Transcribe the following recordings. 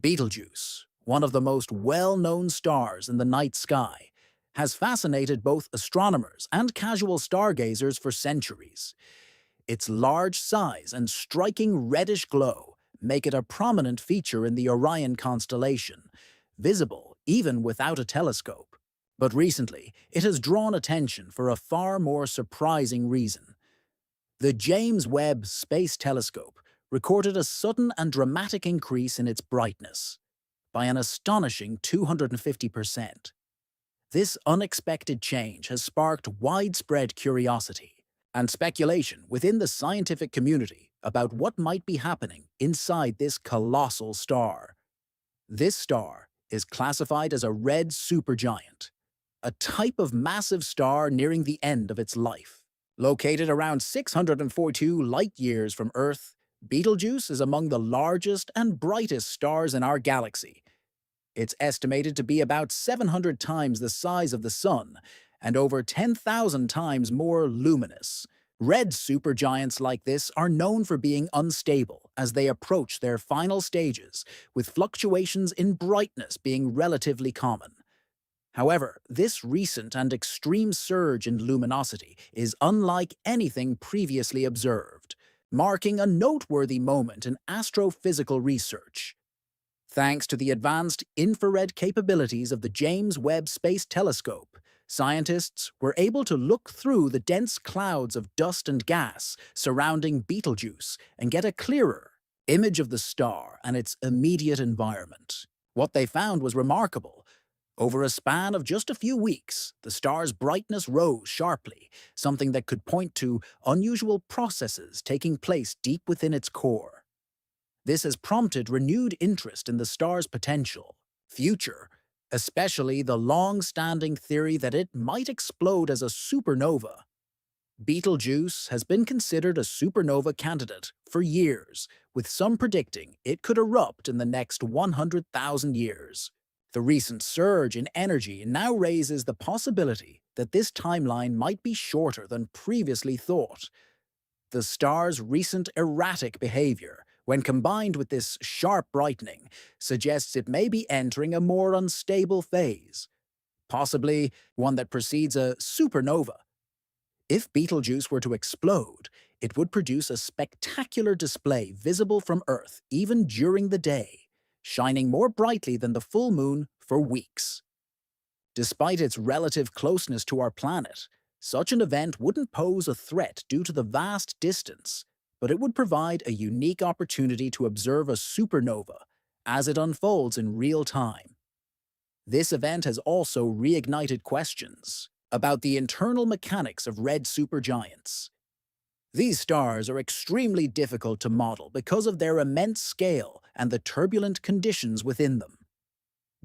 Betelgeuse, one of the most well-known stars in the night sky, has fascinated both astronomers and casual stargazers for centuries. Its large size and striking reddish glow make it a prominent feature in the Orion constellation, visible even without a telescope. But recently, it has drawn attention for a far more surprising reason. The James Webb Space Telescope recorded a sudden and dramatic increase in its brightness, by an astonishing 250%. This unexpected change has sparked widespread curiosity and speculation within the scientific community about what might be happening inside this colossal star. This star is classified as a red supergiant, a type of massive star nearing the end of its life. Located around 642 light-years from Earth, Betelgeuse is among the largest and brightest stars in our galaxy. It's estimated to be about 700 times the size of the Sun and over 10,000 times more luminous. Red supergiants like this are known for being unstable as they approach their final stages, with fluctuations in brightness being relatively common. However, this recent and extreme surge in luminosity is unlike anything previously observed, marking a noteworthy moment in astrophysical research. Thanks to the advanced infrared capabilities of the James Webb Space Telescope, scientists were able to look through the dense clouds of dust and gas surrounding Betelgeuse and get a clearer image of the star and its immediate environment. What they found was remarkable. Over a span of just a few weeks, the star's brightness rose sharply, something that could point to unusual processes taking place deep within its core. This has prompted renewed interest in the star's potential future, especially the long-standing theory that it might explode as a supernova. Betelgeuse has been considered a supernova candidate for years, with some predicting it could erupt in the next 100,000 years. The recent surge in energy now raises the possibility that this timeline might be shorter than previously thought. The star's recent erratic behavior, when combined with this sharp brightening, suggests it may be entering a more unstable phase, possibly one that precedes a supernova. If Betelgeuse were to explode, it would produce a spectacular display visible from Earth even during the day, shining more brightly than the full moon for weeks. Despite its relative closeness to our planet, such an event wouldn't pose a threat due to the vast distance, but it would provide a unique opportunity to observe a supernova as it unfolds in real time. This event has also reignited questions about the internal mechanics of red supergiants. These stars are extremely difficult to model because of their immense scale and the turbulent conditions within them.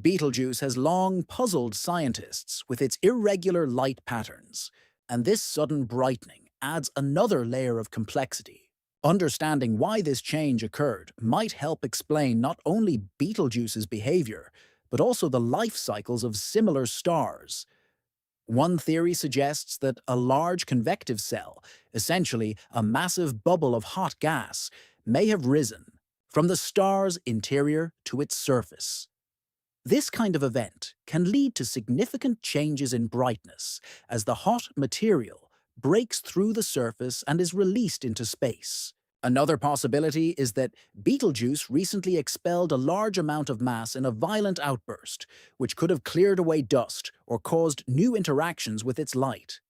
Betelgeuse has long puzzled scientists with its irregular light patterns, and this sudden brightening adds another layer of complexity. Understanding why this change occurred might help explain not only Betelgeuse's behavior, but also the life cycles of similar stars. One theory suggests that a large convective cell, essentially a massive bubble of hot gas, may have risen from the star's interior to its surface. This kind of event can lead to significant changes in brightness as the hot material breaks through the surface and is released into space. Another possibility is that Betelgeuse recently expelled a large amount of mass in a violent outburst, which could have cleared away dust or caused new interactions with its light.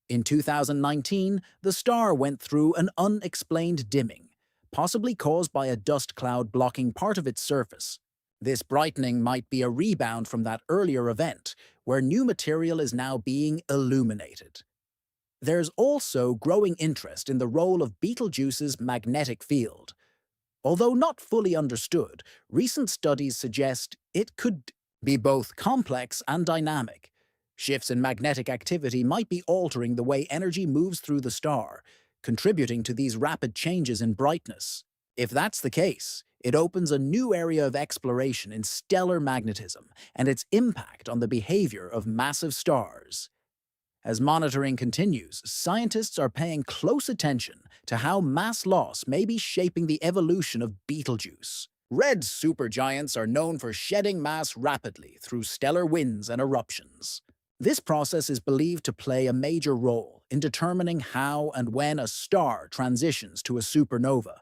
In 2019, the star went through an unexplained dimming, possibly caused by a dust cloud blocking part of its surface. This brightening might be a rebound from that earlier event, where new material is now being illuminated. There's also growing interest in the role of Betelgeuse's magnetic field. Although not fully understood, recent studies suggest it could be both complex and dynamic. Shifts in magnetic activity might be altering the way energy moves through the star, contributing to these rapid changes in brightness. If that's the case, it opens a new area of exploration in stellar magnetism and its impact on the behavior of massive stars. As monitoring continues, scientists are paying close attention to how mass loss may be shaping the evolution of Betelgeuse. Red supergiants are known for shedding mass rapidly through stellar winds and eruptions. This process is believed to play a major role in determining how and when a star transitions to a supernova.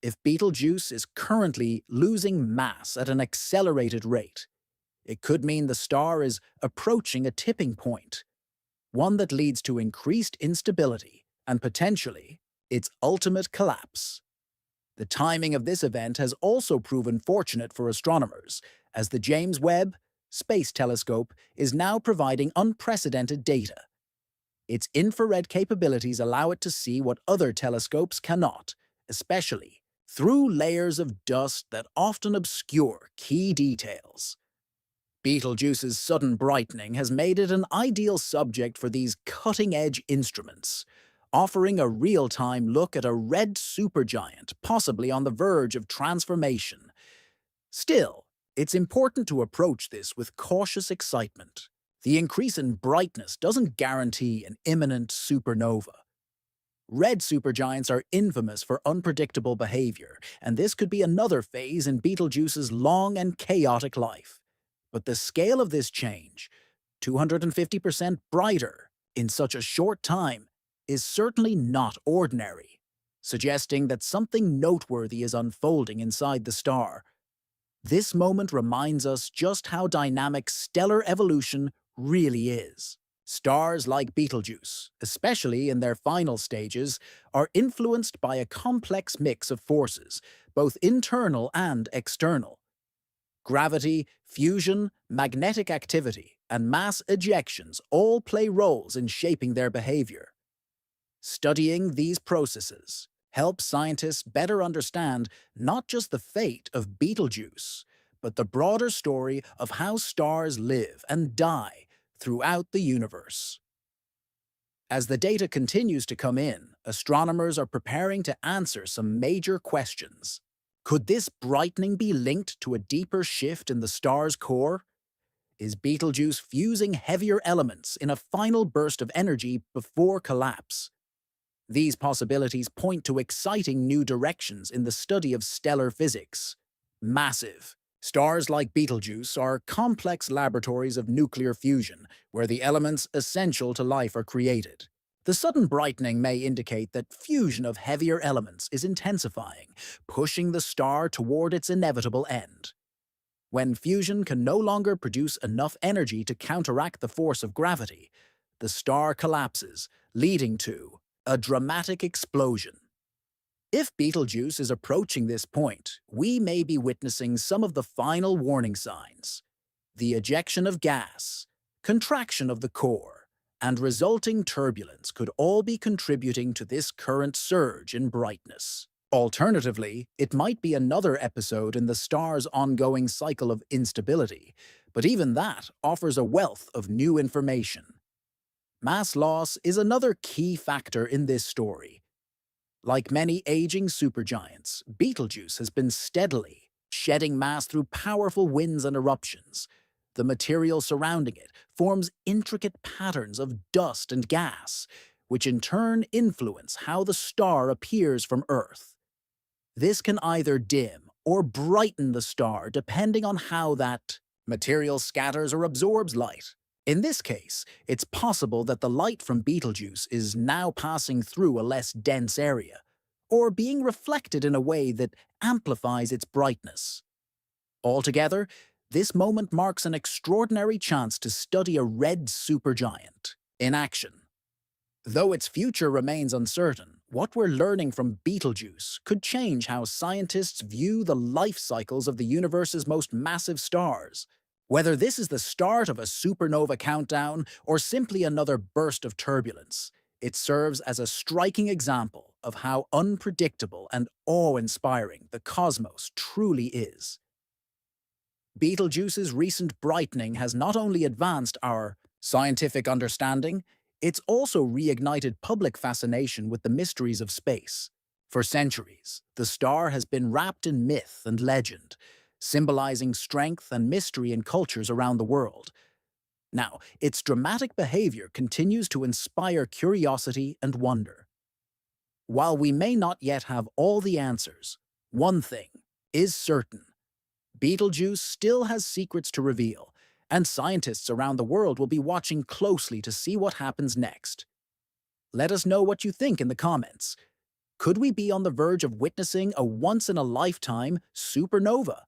If Betelgeuse is currently losing mass at an accelerated rate, it could mean the star is approaching a tipping point, one that leads to increased instability and potentially its ultimate collapse. The timing of this event has also proven fortunate for astronomers, as the James Webb Space Telescope is now providing unprecedented data. Its infrared capabilities allow it to see what other telescopes cannot, especially through layers of dust that often obscure key details. Betelgeuse's sudden brightening has made it an ideal subject for these cutting-edge instruments, offering a real-time look at a red supergiant possibly on the verge of transformation. Still, it's important to approach this with cautious excitement. The increase in brightness doesn't guarantee an imminent supernova. Red supergiants are infamous for unpredictable behavior, and this could be another phase in Betelgeuse's long and chaotic life. But the scale of this change, 250% brighter in such a short time, is certainly not ordinary, suggesting that something noteworthy is unfolding inside the star. This moment reminds us just how dynamic stellar evolution really is. Stars like Betelgeuse, especially in their final stages, are influenced by a complex mix of forces, both internal and external. Gravity, fusion, magnetic activity, and mass ejections all play roles in shaping their behavior. Studying these processes helps scientists better understand not just the fate of Betelgeuse, but the broader story of how stars live and die throughout the universe. As the data continues to come in, astronomers are preparing to answer some major questions. Could this brightening be linked to a deeper shift in the star's core? Is Betelgeuse fusing heavier elements in a final burst of energy before collapse? These possibilities point to exciting new directions in the study of stellar physics. Massive. Stars like Betelgeuse are complex laboratories of nuclear fusion, where the elements essential to life are created. The sudden brightening may indicate that fusion of heavier elements is intensifying, pushing the star toward its inevitable end. When fusion can no longer produce enough energy to counteract the force of gravity, the star collapses, leading to a dramatic explosion. If Betelgeuse is approaching this point, we may be witnessing some of the final warning signs. The ejection of gas, contraction of the core, and resulting turbulence could all be contributing to this current surge in brightness. Alternatively, it might be another episode in the star's ongoing cycle of instability, but even that offers a wealth of new information. Mass loss is another key factor in this story. Like many aging supergiants, Betelgeuse has been steadily shedding mass through powerful winds and eruptions. The material surrounding it forms intricate patterns of dust and gas, which in turn influence how the star appears from Earth. This can either dim or brighten the star depending on how that material scatters or absorbs light. In this case, it's possible that the light from Betelgeuse is now passing through a less dense area, or being reflected in a way that amplifies its brightness. Altogether, this moment marks an extraordinary chance to study a red supergiant in action. Though its future remains uncertain, what we're learning from Betelgeuse could change how scientists view the life cycles of the universe's most massive stars. Whether this is the start of a supernova countdown or simply another burst of turbulence, it serves as a striking example of how unpredictable and awe-inspiring the cosmos truly is. Betelgeuse's recent brightening has not only advanced our scientific understanding, it's also reignited public fascination with the mysteries of space. For centuries, the star has been wrapped in myth and legend, symbolizing strength and mystery in cultures around the world. Now, its dramatic behavior continues to inspire curiosity and wonder. While we may not yet have all the answers, one thing is certain. Betelgeuse still has secrets to reveal, and scientists around the world will be watching closely to see what happens next. Let us know what you think in the comments. Could we be on the verge of witnessing a once-in-a-lifetime supernova?